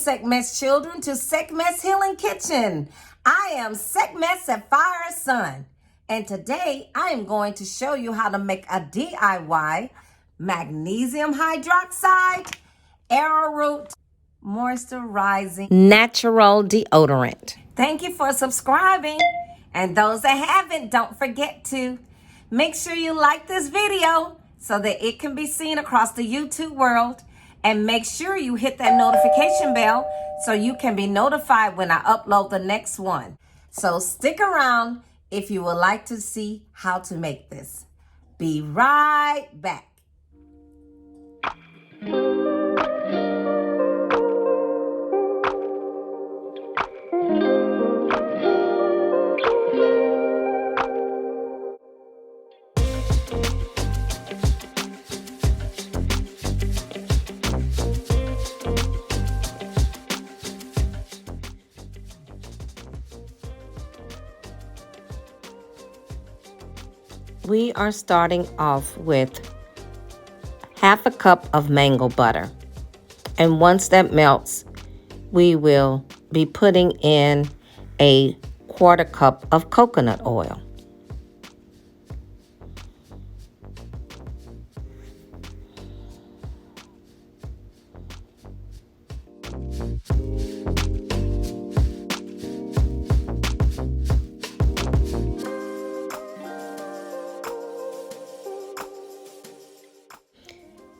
Sekhmet's children, to Sekhmet's Healing Kitchen. I am Sekhmet's SapphyreSun, and today I am going to show you how to make a DIY Magnesium Hydroxide Arrowroot Moisturizing Natural Deodorant. Thank you for subscribing, and those that haven't, don't forget to. Make sure you like this video so that it can be seen across the YouTube world. And make sure you hit that notification bell so you can be notified when I upload the next one. So stick around if you would like to see how to make this. Be right back. We are starting off with half a cup of mango butter. And once that melts, we will be putting in a quarter cup of coconut oil.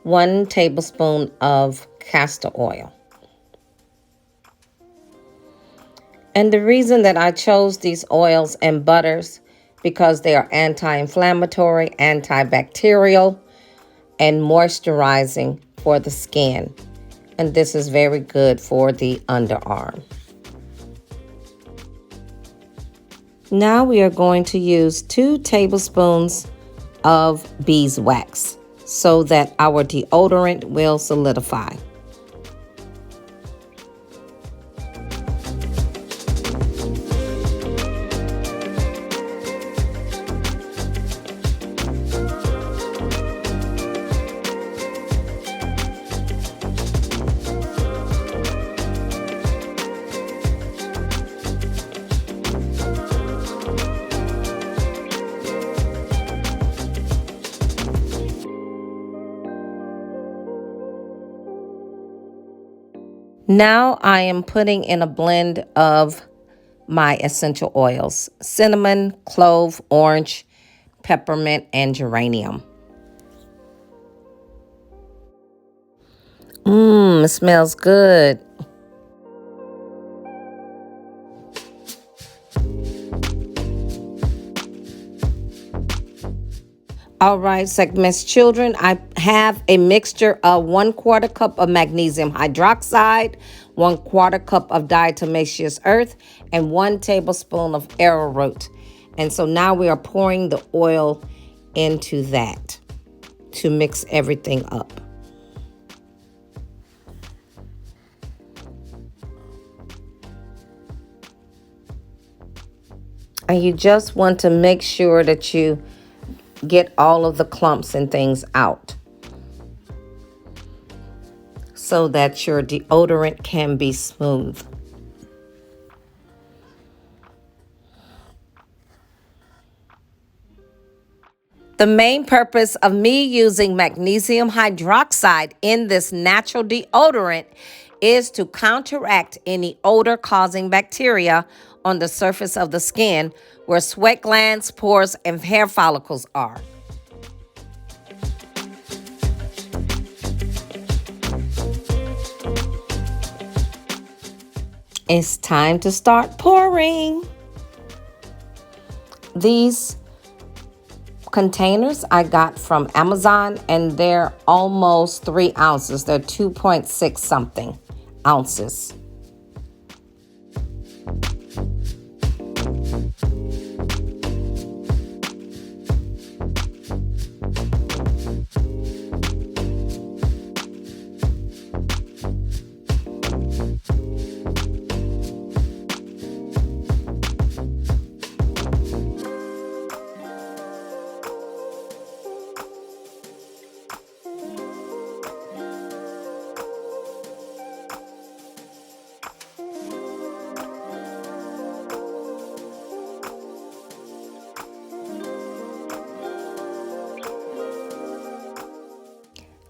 One tablespoon of castor oil. And the reason that I chose these oils and butters because they are anti-inflammatory, antibacterial, and moisturizing for the skin. And this is very good for the underarm. Now we are going to use 2 tablespoons of beeswax, so that our deodorant will solidify. Now I am putting in a blend of my essential oils: cinnamon, clove, orange, peppermint, and geranium. It smells good. All right, Sekhmet's children, I have a mixture of 1/4 cup of magnesium hydroxide, 1/4 cup of diatomaceous earth, and 1 tablespoon of arrowroot. And so now we are pouring the oil into that to mix everything up. And you just want to make sure that you get all of the clumps and things out so that your deodorant can be smooth. The main purpose of me using magnesium hydroxide in this natural deodorant is to counteract any odor-causing bacteria on the surface of the skin where sweat glands, pores, and hair follicles are. It's time to start pouring. These containers I got from Amazon, and they're almost 3 ounces. They're 2.6 something ounces.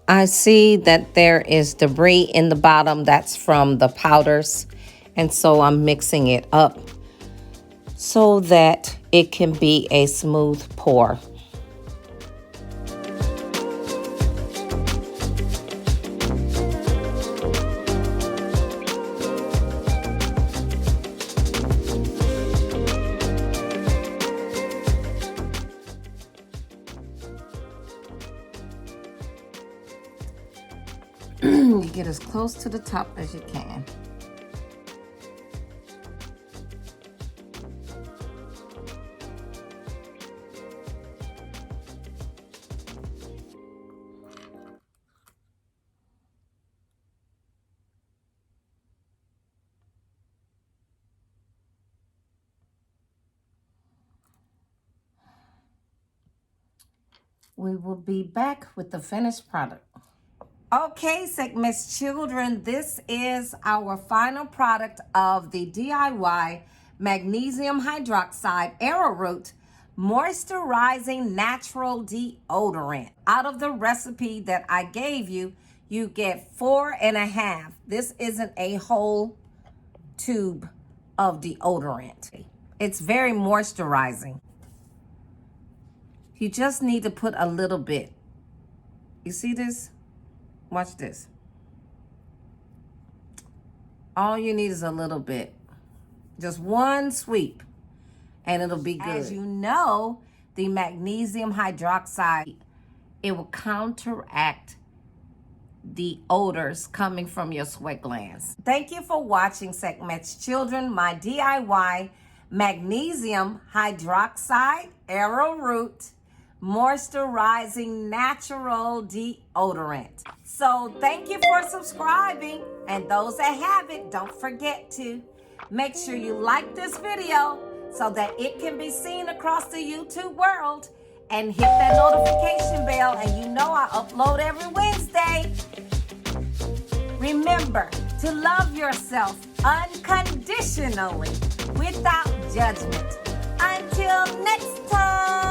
I see that there is debris in the bottom. That's from the powders. And so I'm mixing it up so that it can be a smooth pour. You get as close to the top as you can. We will be back with the finished product. Okay, Sekhmet's children, this is our final product of the DIY Magnesium Hydroxide Arrowroot Moisturizing Natural Deodorant. Out of the recipe that I gave you, you get 4.5. This isn't a whole tube of deodorant. It's very moisturizing. You just need to put a little bit. You see this? Watch this. All you need is a little bit. Just one sweep, and it'll be good. As you know, the magnesium hydroxide, it will counteract the odors coming from your sweat glands. Thank you for watching Sekhmet's Children, my DIY Magnesium Hydroxide Arrowroot Moisturizing Natural Deodorant. So thank you for subscribing, and those that haven't, don't forget to make sure you like this video so that it can be seen across the YouTube world, and hit that notification bell, and you know I upload every Wednesday. Remember to love yourself unconditionally without judgment. Until next time.